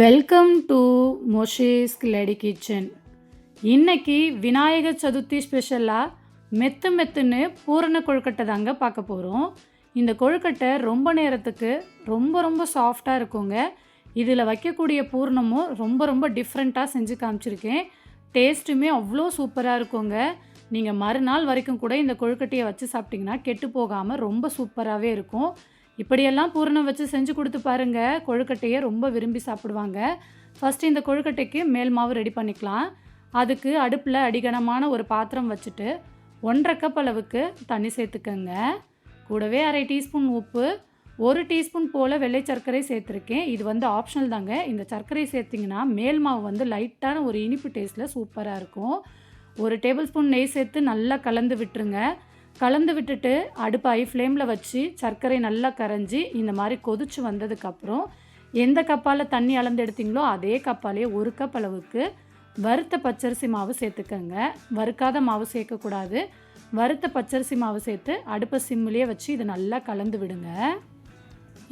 Welcome to மோஷேஸ் கிளடி kitchen. இன்னைக்கு விநாயகர் சதுர்த்தி ஸ்பெஷலாக மெத்துன்னு பூரண கொழுக்கட்டை தாங்க பார்க்க போகிறோம். இந்த கொழுக்கட்டை ரொம்ப நேரத்துக்கு ரொம்ப சாஃப்டாக இருக்குங்க. இதில் வைக்கக்கூடிய பூரணமும் ரொம்ப டிஃப்ரெண்ட்டாக செஞ்சு காமிச்சிருக்கேன். டேஸ்ட்டுமே அவ்வளோ சூப்பராக இருக்குங்க. நீங்கள் மறுநாள் வரைக்கும் கூட இந்த கொழுக்கட்டையை வச்சு சாப்பிட்டிங்கன்னா கெட்டு போகாமல் ரொம்ப சூப்பராகவே இருக்கும். இப்படியெல்லாம் பூரணம் வச்சு செஞ்சு கொடுத்து பாருங்கள், கொழுக்கட்டையை ரொம்ப விரும்பி சாப்பிடுவாங்க. ஃபஸ்ட்டு இந்த கொழுக்கட்டைக்கு மேல் மாவு ரெடி பண்ணிக்கலாம். அதுக்கு அடுப்பில் அடிகனமான ஒரு பாத்திரம் வச்சுட்டு 1.5 கப் அளவுக்கு தண்ணி சேர்த்துக்கங்க. கூடவே 1/2 டீஸ்பூன் உப்பு, 1 டீஸ்பூன் போல் வெள்ளை சர்க்கரை சேர்த்துருக்கேன். இது ஆப்ஷனல் தாங்க. இந்த சர்க்கரை சேர்த்திங்கன்னா மேல் மாவு லைட்டான ஒரு இனிப்பு டேஸ்ட்டில் சூப்பராக இருக்கும். 1 டேபிள் ஸ்பூன் நெய் சேர்த்து நல்லா கலந்து விட்டுருங்க. கலந்து விட்டுட்டு அடுப்பு ஹை ஃப்ளேமில் வச்சு சர்க்கரை நல்லா கரைஞ்சி இந்த மாதிரி கொதிச்சு வந்ததுக்கப்புறம் எந்த கப்பால் தண்ணி அளந்து எடுத்திங்களோ அதே கப்பாலேயே 1 கப் அளவுக்கு வறுத்த பச்சரிசி மாவு சேர்த்துக்கங்க. வறுக்காத மாவு சேர்க்கக்கூடாது. வறுத்த பச்சரிசி மாவு சேர்த்து அடுப்பை சிம்மிலேயே வச்சு இது நல்லா கலந்து விடுங்க.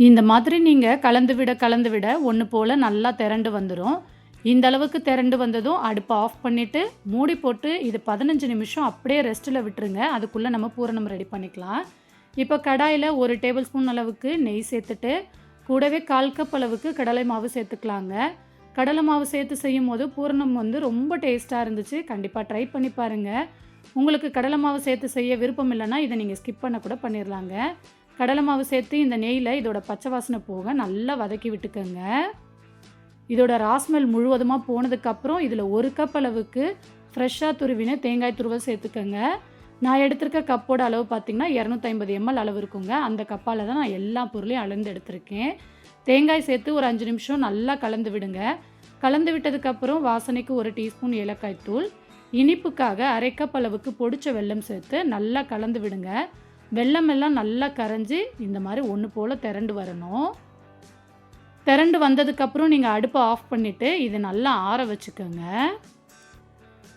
இந்த மாதிரி நீங்கள் கலந்து விட ஒன்று போல் நல்லா திரண்டு வந்துடும். இந்த அளவுக்கு திரண்டு வந்ததும் அடுப்பை ஆஃப் பண்ணிவிட்டு மூடி போட்டு இது 15 நிமிஷம் அப்படியே ரெஸ்ட்டில் விட்டுருங்க. அதுக்குள்ளே நம்ம பூரணம் ரெடி பண்ணிக்கலாம். இப்போ கடாயில் 1 டேபிள் ஸ்பூன் அளவுக்கு நெய் சேர்த்துட்டு கூடவே 1/4 கப் அளவுக்கு கடலை மாவு சேர்த்துக்கலாங்க. கடலை மாவு சேர்த்து செய்யும் போது பூரணம் ரொம்ப டேஸ்ட்டாக இருந்துச்சு. கண்டிப்பாக ட்ரை பண்ணி பாருங்கள். உங்களுக்கு கடலை மாவு சேர்த்து செய்ய விருப்பம் இல்லைன்னா இதை நீங்கள் ஸ்கிப் பண்ண கூட பண்ணிடலாங்க. கடலை மாவு சேர்த்து இந்த நெய்யில் இதோட பச்சை வாசனை போக நல்லா வதக்கி விட்டுக்கோங்க. இதோட ராஸ்மெல் முழுவதுமாக போனதுக்கப்புறம் இதில் 1 கப் அளவுக்கு ஃப்ரெஷ்ஷாக துருவின தேங்காய் துருவல் சேர்த்துக்கோங்க. நான் எடுத்திருக்க கப்போட அளவு பார்த்திங்கன்னா 250 ml அளவு இருக்குங்க. அந்த கப்பால் தான் நான் எல்லா பொருளையும் அளந்து எடுத்திருக்கேன். தேங்காய் சேர்த்து ஒரு 5 நிமிஷம் நல்லா கலந்து விடுங்க. கலந்து விட்டதுக்கப்புறம் வாசனைக்கு 1 டீஸ்பூன் ஏலக்காய் தூள், இனிப்புக்காக 1/2 கப் அளவுக்கு பொடிச்ச வெல்லம் சேர்த்து நல்லா கலந்து விடுங்க. வெல்லம் எல்லாம் நல்லா கரைஞ்சி இந்த மாதிரி ஒன்று போல் திரண்டு வரணும். திரண்டு வந்ததுக்கப்புறம் நீங்கள் அடுப்பை ஆஃப் பண்ணிவிட்டு இதை நல்லா ஆற வச்சுக்கோங்க.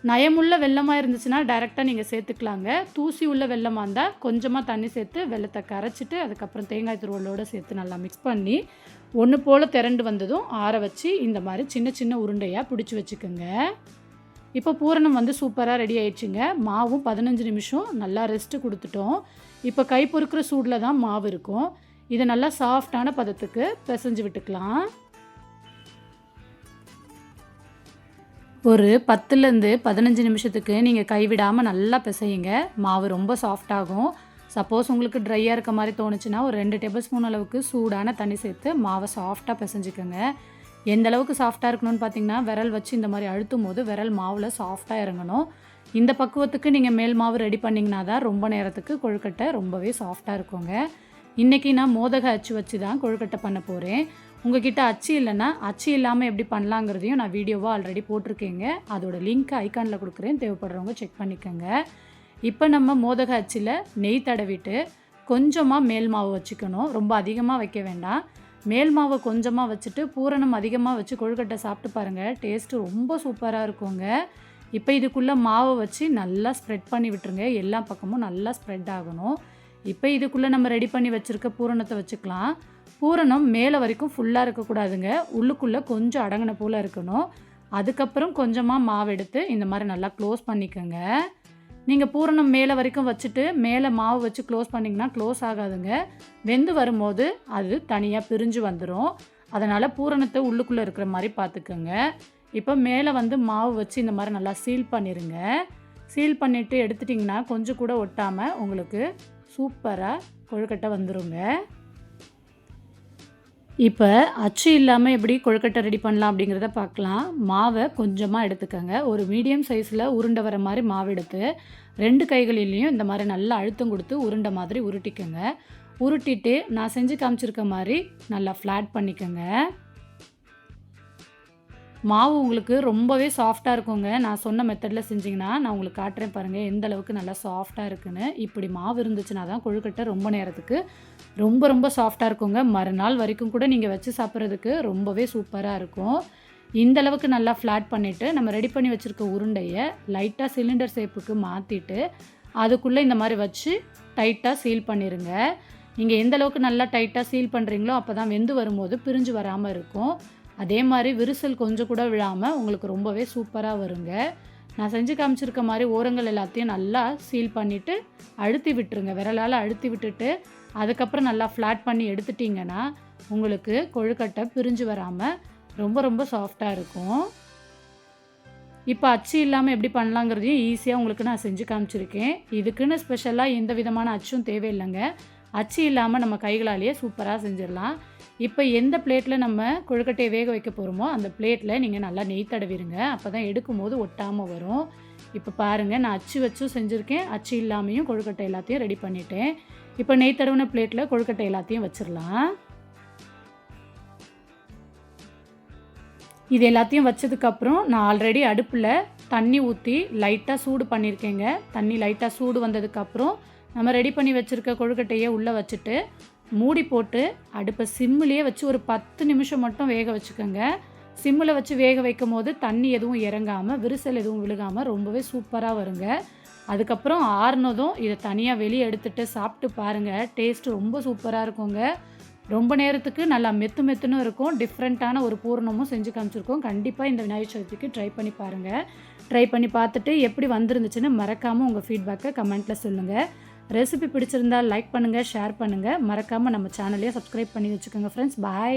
நயமுள்ள வெல்லமாக இருந்துச்சுன்னா டைரெக்டாக நீங்கள் சேர்த்துக்கலாங்க. தூசி உள்ள வெல்லமாக இருந்தால் கொஞ்சமாக தண்ணி சேர்த்து வெல்லத்தை கரைச்சிட்டு அதுக்கப்புறம் தேங்காய் துருவலோடு சேர்த்து நல்லா மிக்ஸ் பண்ணி ஒன்று போல் திரண்டு வந்ததும் ஆற வச்சு இந்த மாதிரி சின்ன உருண்டையாக பிடிச்சி வச்சுக்கோங்க. இப்போ பூரணம் சூப்பராக ரெடி ஆயிடுச்சுங்க. மாவும் 15 நிமிஷம் நல்லா ரெஸ்ட்டு கொடுத்துட்டோம். இப்போ கை பொறுக்கிற சூடில் தான் மாவு இருக்கும். இதை நல்லா சாஃப்டான பதத்துக்கு பிசைஞ்சு விட்டுக்கலாம். ஒரு 10லேருந்து 15 நிமிஷத்துக்கு நீங்கள் கைவிடாமல் நல்லா பிசையுங்க. மாவு ரொம்ப சாஃப்டாகும். சப்போஸ் உங்களுக்கு ட்ரையாக இருக்க மாதிரி தோணுச்சுன்னா ஒரு 2 டேபிள் ஸ்பூன் அளவுக்கு சூடான தண்ணி சேர்த்து மாவை சாஃப்டாக பிசைஞ்சிக்கோங்க. எந்த அளவுக்கு சாஃப்டாக இருக்கணும்னு பார்த்தீங்கன்னா விரல் வச்சு இந்த மாதிரி அழுத்தும் போது விரல் மாவில் சாஃப்டாக இறங்கணும். இந்த பக்குவத்துக்கு நீங்கள் மேல் மாவு ரெடி பண்ணிங்கன்னா தான் ரொம்ப நேரத்துக்கு கொழுக்கட்டை ரொம்பவே சாஃப்டாக இருக்குங்க. இன்றைக்கி நான் மோதக அச்சு வச்சு தான் கொழுக்கட்டை பண்ண போகிறேன். உங்ககிட்ட அச்சு இல்லைன்னா அச்சு இல்லாமல் எப்படி பண்ணலாங்கிறதையும் நான் வீடியோவாக ஆல்ரெடி போட்டிருக்கேங்க. அதோட லிங்க் ஐக்கானில் கொடுக்குறேன், தேவைப்படுறவங்க செக் பண்ணிக்கோங்க. இப்போ நம்ம மோதக அச்சில் நெய் தடவிட்டு கொஞ்சமாக மேல் மாவு வச்சுக்கணும். ரொம்ப அதிகமாக வைக்க வேண்டாம். மேல் மாவை கொஞ்சமாக வச்சுட்டு பூரணம் அதிகமாக வச்சு கொழுக்கட்டை சாப்பிட்டு பாருங்கள். டேஸ்ட்டு ரொம்ப சூப்பராக இருக்குங்க. இப்போ இதுக்குள்ளே மாவை வச்சு நல்லா ஸ்ப்ரெட் பண்ணி விட்டுருங்க. எல்லா பக்கமும் நல்லா ஸ்ப்ரெட் ஆகணும். இப்போ இதுக்குள்ளே நம்ம ரெடி பண்ணி வச்சுருக்க பூரணத்தை வச்சுக்கலாம். பூரணம் மேலே வரைக்கும் ஃபுல்லாக இருக்கக்கூடாதுங்க. உள்ளுக்குள்ளே கொஞ்சம் அடங்கின போல் இருக்கணும். அதுக்கப்புறம் கொஞ்சமாக மாவு எடுத்து இந்த மாதிரி நல்லா க்ளோஸ் பண்ணிக்கோங்க. நீங்கள் பூரணம் மேலே வரைக்கும் வச்சுட்டு மேலே மாவு வச்சு க்ளோஸ் பண்ணிங்கன்னா க்ளோஸ் ஆகாதுங்க. வெந்து வரும்போது அது தனியாக பிரிஞ்சு வந்துடும். அதனால் பூரணத்தை உள்ளுக்குள்ளே இருக்கிற மாதிரி பார்த்துக்கோங்க. இப்போ மேலே மாவு வச்சு இந்த மாதிரி நல்லா சீல் பண்ணிடுங்க. சீல் பண்ணிவிட்டு எடுத்துட்டிங்கன்னா கொஞ்சம் கூட ஒட்டாமல் உங்களுக்கு சூப்பராக கொழுக்கட்டை வந்துருங்க. இப்போ அச்சு இல்லாமல் எப்படி கொழுக்கட்டை ரெடி பண்ணலாம் அப்படிங்கிறத பார்க்கலாம். மாவை கொஞ்சமாக எடுத்துக்கோங்க. ஒரு மீடியம் சைஸில் உருண்டை வர மாதிரி மாவு எடுத்து 2 கைகளிலையும் இந்த மாதிரி நல்லா அழுத்தம் கொடுத்து உருண்டை மாதிரி உருட்டிக்கோங்க. உருட்டிட்டு நான் செஞ்சு காமிச்சிருக்க மாதிரி நல்லா ஃப்ளாட் பண்ணிக்கோங்க. மாவு உங்களுக்கு ரொம்பவே சாஃப்டாக இருக்குங்க. நான் சொன்ன மெத்தடில் செஞ்சிங்கன்னா நான் உங்களுக்கு காட்டுறேன் பாருங்கள் எந்த அளவுக்கு நல்லா சாஃப்டாக இருக்குன்னு. இப்படி மாவு இருந்துச்சுன்னா தான் கொழுக்கட்டை ரொம்ப நேரத்துக்கு ரொம்ப சாஃப்டாக இருக்குங்க. மறுநாள் வரைக்கும் கூட நீங்கள் வச்சு சாப்பிட்றதுக்கு ரொம்பவே சூப்பராக இருக்கும். இந்த அளவுக்கு நல்லா ஃப்ளாட் பண்ணிவிட்டு நம்ம ரெடி பண்ணி வச்சுருக்க உருண்டையை லைட்டாக சிலிண்டர் ஷேப்புக்கு மாற்றிட்டு அதுக்குள்ளே இந்த மாதிரி வச்சு டைட்டாக சீல் பண்ணிடுங்க. நீங்கள் எந்த அளவுக்கு நல்லா டைட்டாக சீல் பண்ணுறீங்களோ அப்போ தான் வெந்து வரும்போது பிரிஞ்சு வராமல் இருக்கும். அதே மாதிரி விரிசல் கொஞ்சம் கூட விழாமல் உங்களுக்கு ரொம்பவே சூப்பராக வருங்க. நான் செஞ்சு காமிச்சிருக்க மாதிரி ஓரங்கள் எல்லாத்தையும் நல்லா சீல் பண்ணிவிட்டு அழுத்தி விட்டுருங்க. விரலால் அழுத்தி விட்டுட்டு அதுக்கப்புறம் நல்லா ஃப்ளாட் பண்ணி எடுத்துட்டிங்கன்னா உங்களுக்கு கொழுக்கட்டை பிரிஞ்சு வராமல் ரொம்ப ரொம்ப சாஃப்டாக இருக்கும். இப்போ அச்சு இல்லாமல் எப்படி பண்ணலாங்கிறதையும் ஈஸியாக உங்களுக்கு நான் செஞ்சு காமிச்சிருக்கேன். இதுக்குன்னு ஸ்பெஷலாக எந்த விதமான அச்சும் தேவையில்லைங்க. அச்சு இல்லாமல் நம்ம கைகளாலேயே சூப்பராக செஞ்சிடலாம். இப்போ எந்த பிளேட்டில் நம்ம கொழுக்கட்டையை வேக வைக்க போகிறோமோ அந்த பிளேட்டில் நீங்கள் நல்லா நெய் தடவிடுங்க. அப்போ தான் எடுக்கும்போது ஒட்டாமல் வரும். இப்போ பாருங்கள், நான் அச்சு வச்சும் செஞ்சுருக்கேன், அச்சு இல்லாமையும் கொழுக்கட்டை எல்லாத்தையும் ரெடி பண்ணிட்டேன். இப்போ நெய் தடவின பிளேட்டில் கொழுக்கட்டை எல்லாத்தையும் வச்சிடலாம். இது எல்லாத்தையும் வச்சதுக்கப்புறம் நான் ஆல்ரெடி அடுப்பில் தண்ணி ஊற்றி லைட்டாக சூடு பண்ணியிருக்கேங்க. தண்ணி லைட்டாக சூடு வந்ததுக்கப்புறம் நம்ம ரெடி பண்ணி வச்சுருக்க கொழுக்கட்டையை உள்ளே வச்சுட்டு மூடி போட்டு அடுப்பை சிம்மிலேயே வச்சு ஒரு 10 நிமிஷம் மட்டும் வேக வச்சுக்கோங்க. சிம்மில் வச்சு வேக வைக்கும் போது தண்ணி எதுவும் இறங்காமல் விரிசல் எதுவும் விழுகாமல் ரொம்பவே சூப்பராக வருங்க. அதுக்கப்புறம் ஆறுனதும் இதை தனியாக வெளியே எடுத்துகிட்டு சாப்பிட்டு பாருங்கள். டேஸ்ட்டு ரொம்ப சூப்பராக இருக்குங்க. ரொம்ப நேரத்துக்கு நல்லா மெத்துன்னு இருக்கும். டிஃப்ரெண்ட்டான ஒரு பூரணமும் செஞ்சு காமிச்சிருக்கோம். கண்டிப்பாக இந்த விநாயகர் சதுர்த்திக்கு ட்ரை பண்ணி பாருங்கள். ட்ரை பண்ணி பார்த்துட்டு எப்படி வந்துருந்துச்சுன்னு மறக்காமல் உங்கள் ஃபீட்பேக்கை கமெண்ட்டில் சொல்லுங்கள். ரெசிபி பிடிச்சிருந்தால் லைக் பண்ணுங்கள், ஷேர் பண்ணுங்கள். மறக்காமல் நம்ம சேனலையும் சப்ஸ்கிரைப் பண்ணி வச்சுக்கோங்க ஃப்ரெண்ட்ஸ். பாய்.